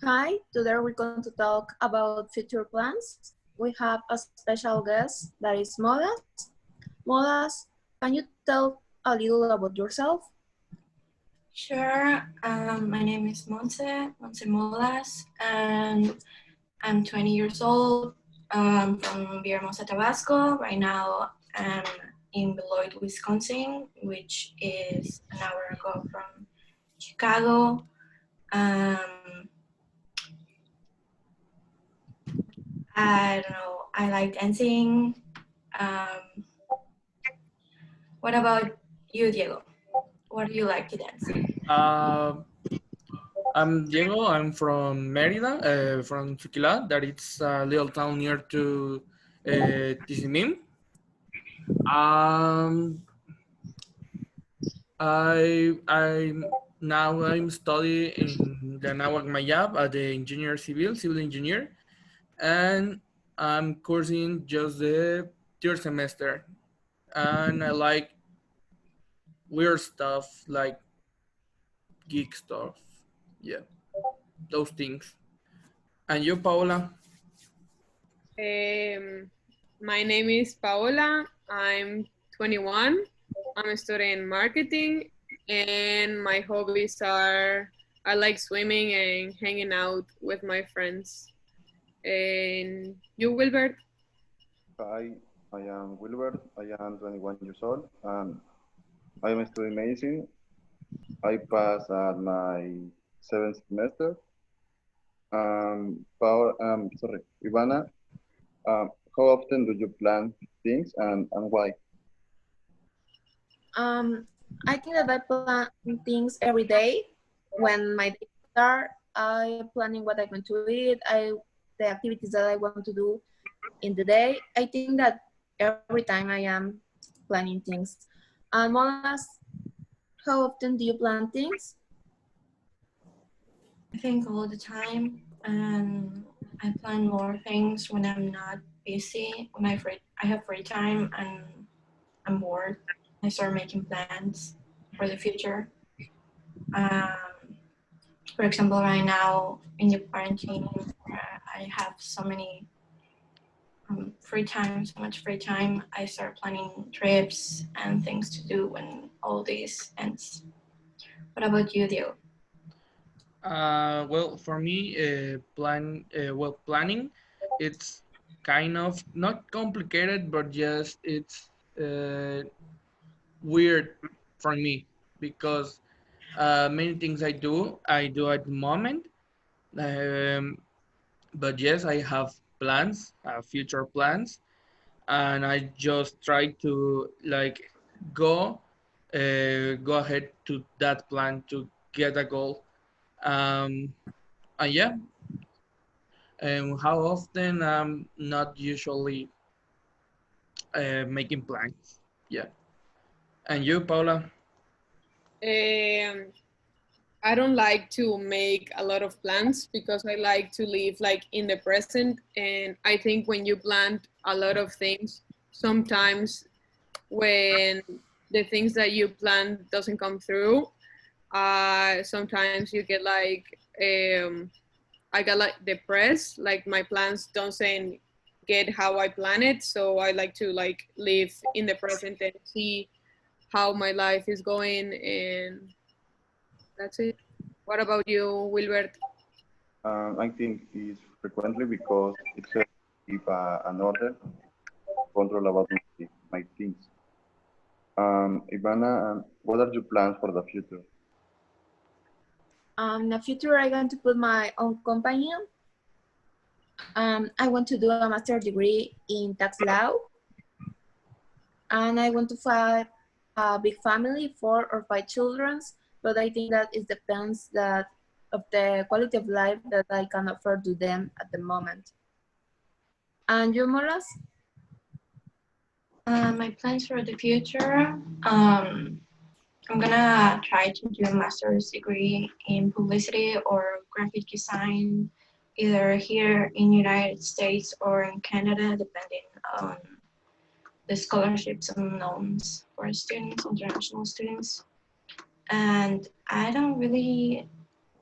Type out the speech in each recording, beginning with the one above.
Hi, today we're going to talk about future plans. We have a special guest that is Modas. Modas, can you tell a little about yourself? Sure. My name is Monse Molas, and I'm 20 years old. I'm from Villahermosa, Tabasco. Right now, I'm in Beloit, Wisconsin, which is an hour ago from Chicago. Um, I don't know. I like dancing. Um, what about you, Diego? What do you like to dance? Uh, I'm Diego. I'm from Merida, from Chuquila. That it's a little town near to Tizimín. Um, I'm studying in the Nahuac Mayab at the engineer civil engineer, and I'm coursing just the third semester. And I like weird stuff like geek stuff. Yeah, those things. And you, Paola? Um, my name is Paola. I'm 21. I'm studying marketing, and my hobbies are I like swimming and hanging out with my friends. And you, Wilbert? Hi, I am Wilbert. I am 21 years old and I am studying medicine. I passed at my seventh semester. Ivana, how often do you plan things and why? Um, I think that I plan things every day. When my day start, I planning what I'm going to eat. The activities that I want to do in the day. I think that every time I am planning things. And Monas, how often do you plan things? I think all the time, and I plan more things when I'm not busy. When I have free time and I'm bored, I start making plans for the future. Um, for example, right now in the quarantine, I have so many so much free time. I start planning trips and things to do when all this ends. What about you, Dio? Well, for me, planning, it's kind of not complicated, but just it's weird for me because many things I do at the moment. Um, but yes, I have plans, future plans, and I just try to like go, go ahead to that plan to get a goal. Um, and yeah, how often? Not usually making plans. Yeah. And you, Paula? Um, I don't like to make a lot of plans because I like to live like in the present. And I think when you plan a lot of things, sometimes when the things that you plan doesn't come through, sometimes you get like I got like depressed. Like my plans don't get how I plan it. So I like to like live in the present and see how my life is going, and that's it. What about you, Wilbert? I think it's frequently because it helps keep an order, control about my things. Ivana, what are your plans for the future? In the future, I'm going to put my own company. I want to do a master degree in tax law, and I want to have a big family, 4 or 5 children. But I think that it depends that of the quality of life that I can offer to them at the moment. And you, Moras? My plans for the future. I'm gonna try to do a master's degree in publicity or graphic design, either here in United States or in Canada, depending on the scholarships and loans for students, international students. And I don't really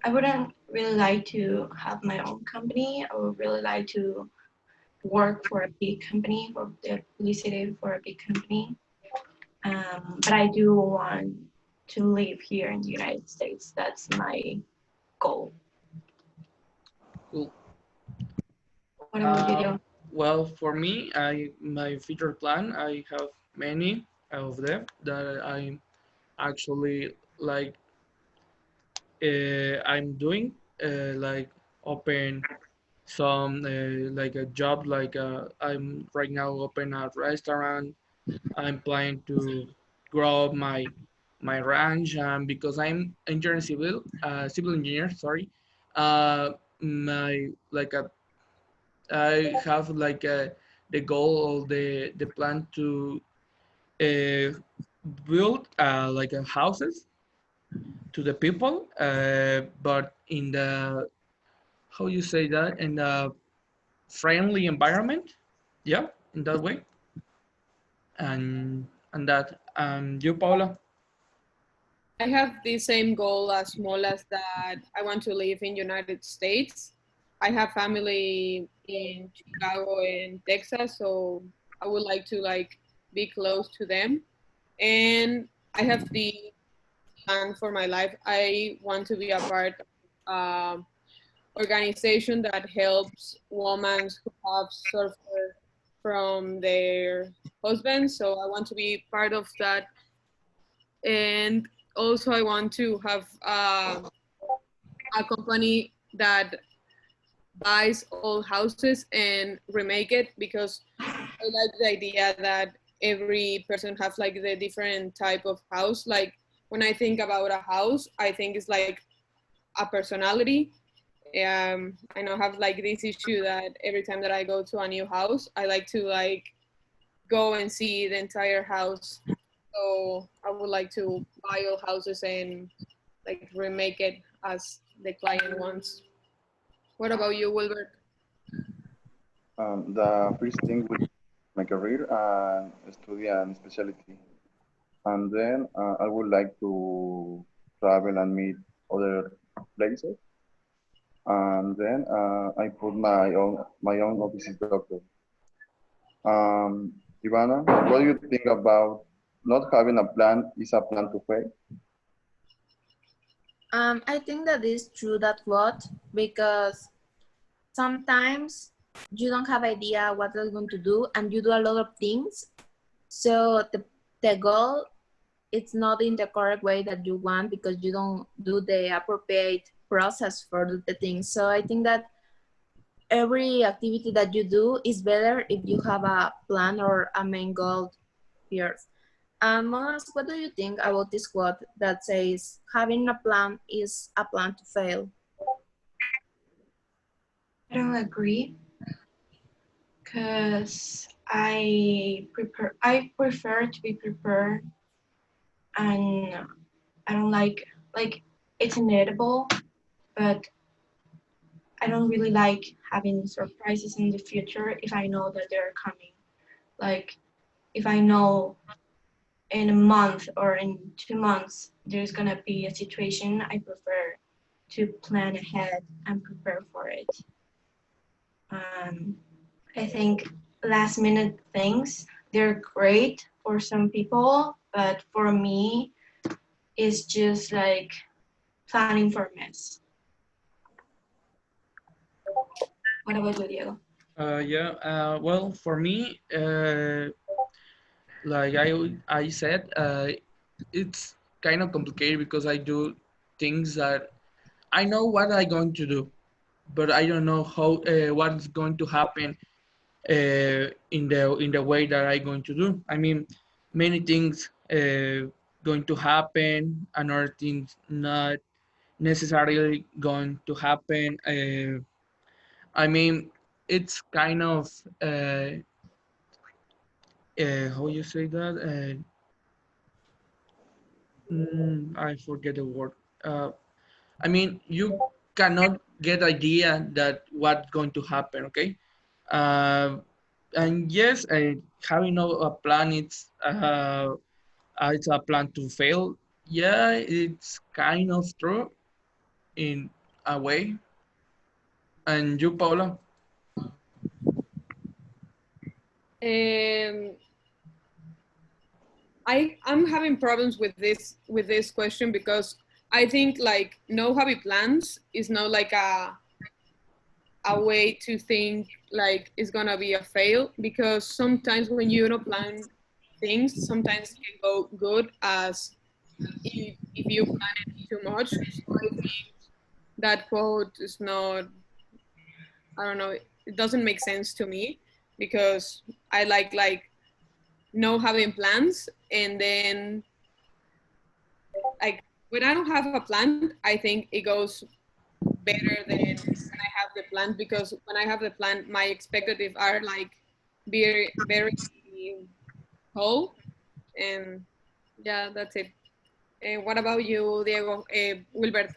I wouldn't really like to have my own company. I would really like to work for a big company, for the publicity for a big company. But I do want to live here in the United States. That's my goal. Cool. What about you? Uh, well, for me, my future plan, I have many of them that I'm actually like I'm doing like open some like a job like I'm right now open a restaurant. I'm planning to grow my ranch because I'm engineer civil engineer, sorry. My like a I have like the goal or the plan to uh, build like a houses to the people, but in the how you say that in a friendly environment, yeah, in that way, and that you, Paula. I have the same goal as Molas, that I want to live in United States. I have family in Chicago and Texas, so I would like to like be close to them. And I have the plan for my life. I want to be a part of organization that helps women who have suffered from their husbands. So I want to be part of that, and also I want to have a company that buys old houses and remake it, because I like the idea that every person has like the different type of house. Like when I think about a house, I think it's like a personality. I now have like this issue that every time that I go to a new house, I like to like go and see the entire house. So I would like to buy all houses and like remake it as the client wants. What about you, Wilbert? The first thing would be my career and study and specialty. And then I would like to travel and meet other places. And then I put my own office doctor. Ivana, what do you think about not having a plan is a plan to fail? I think that is true that what, because sometimes you don't have idea what you're going to do and you do a lot of things. So the goal, it's not in the correct way that you want because you don't do the appropriate process for the things. So I think that every activity that you do is better if you have a plan or a main goal here. Monas, what do you think about this quote that says having a plan is a plan to fail? I don't agree, because I prefer to be prepared, and I don't like it's inevitable, but I don't really like having surprises in the future if I know that they're coming. Like if I know in a month or in 2 months there's gonna be a situation, I prefer to plan ahead and prepare for it. Um, I think last minute things, they're great for some people, but for me, it's just like planning for a mess. What about you, Diego? Yeah. Well, for me, like I said, it's kind of complicated because I do things that I know what I'm going to do, but I don't know how what's going to happen in the way that I'm going to do. I mean, many things going to happen, and other things not necessarily going to happen. I mean, it's kind of how you say that? I forget the word. I mean, you cannot get idea that what's going to happen. Okay, uh, and yes, having a plan, it's a plan to fail. Yeah, it's kind of true. in a way. And you, Paula? Um, I'm having problems with this question because I think like no happy plans is not like a way to think like it's gonna be a fail, because sometimes when you don't plan things, sometimes it can go good as if you plan it too much. So I think that quote is not, I don't know, it doesn't make sense to me, because I like no having plans, and then like when I don't have a plan, I think it goes better than when I have the plan, because when I have the plan, my expectative are like very whole, and yeah, that's it. What about you, Diego? Wilbert?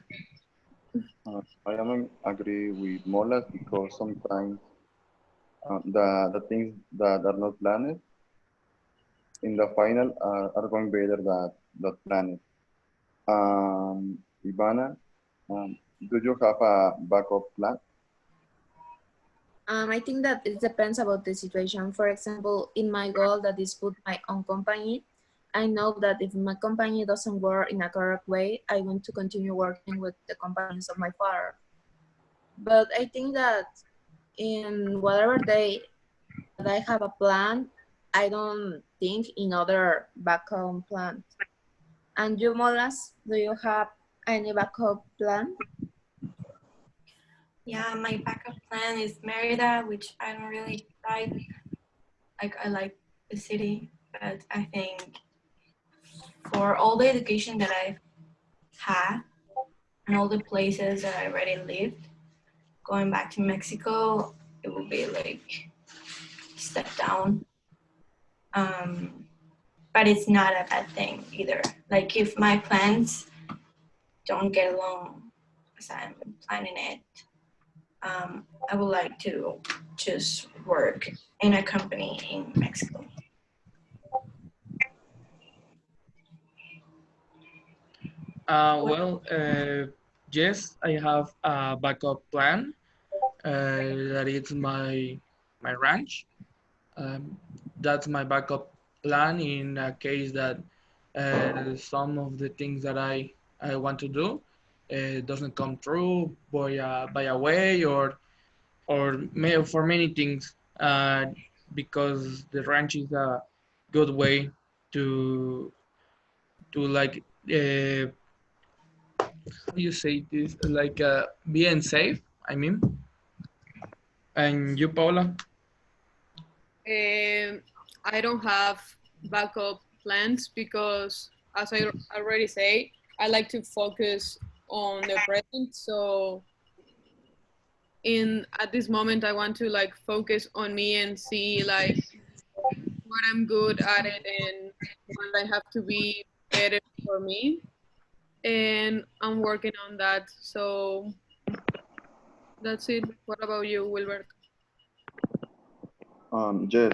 I don't agree with Molas because sometimes the things that are not planned in the final are going better than the planned. Ivana, do you have a backup plan? I think that it depends about the situation. For example, in my goal that is put my own company, I know that if my company doesn't work in a correct way, I want to continue working with the companies of my father. But I think that in whatever day that I have a plan, I don't think in other backup plans. And you, Molas, do you have any backup plan? Yeah, my backup plan is Merida, which I don't really like. Like I like the city, but I think for all the education that I've had and all the places that I already lived, going back to Mexico, it would be like step down. But it's not a bad thing either. Like if my plans don't get along as I'm planning it, I would like to just work in a company in Mexico. Well, yes, I have a backup plan. That is my ranch. Um, that's my backup plan in a case that some of the things that I want to do doesn't come true by a way, for many things, because the ranch is a good way to like how do you say this, like being safe, I mean. And you, Paula? I don't have backup plans because, as I already say, I like to focus on the present. So, in at this moment, I want to like focus on me and see like what I'm good at it and what I have to be better for me. And I'm working on that. So that's it. What about you, Wilbert? Yes,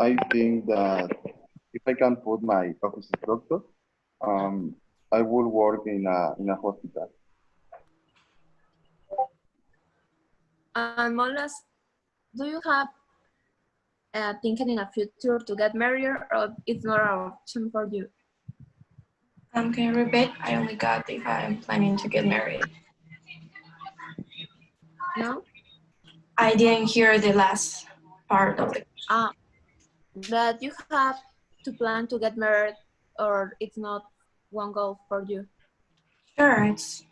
I think that if I can put my office structure, um, I will work in a hospital. And Molas, do you have thinking in a future to get married, or it's not an option for you? Can you repeat? I only got if I'm planning to get married. No? I didn't hear the last part of it. That you have to plan to get married, or it's not one goal for you? Sure, it's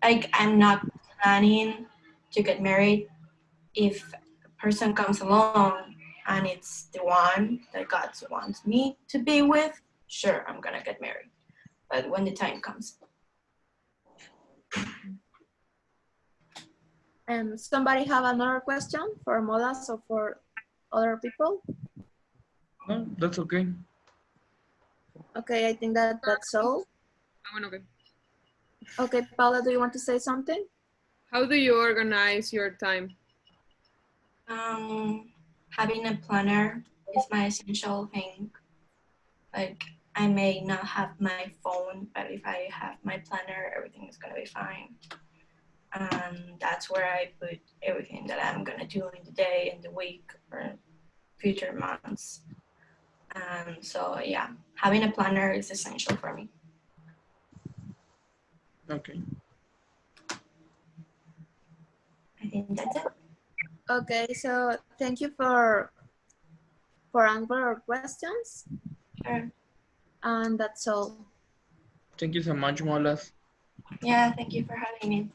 like I'm not planning to get married. If a person comes along and it's the one that God wants me to be with, sure, I'm gonna get married. But when the time comes. Somebody have another question for Molas or for other people? No, that's okay. Okay, I think that that's all. Okay. Okay, Paula, do you want to say something? How do you organize your time? Having a planner is my essential thing. Like I may not have my phone, but if I have my planner, everything is gonna be fine. And that's where I put everything that I'm gonna do in the day, in the week, or future months. And so yeah, having a planner is essential for me. Okay. I think that's it. Okay, so thank you for answering our questions, Sure. and that's all. Thank you so much, Molas. Yeah, thank you for having me.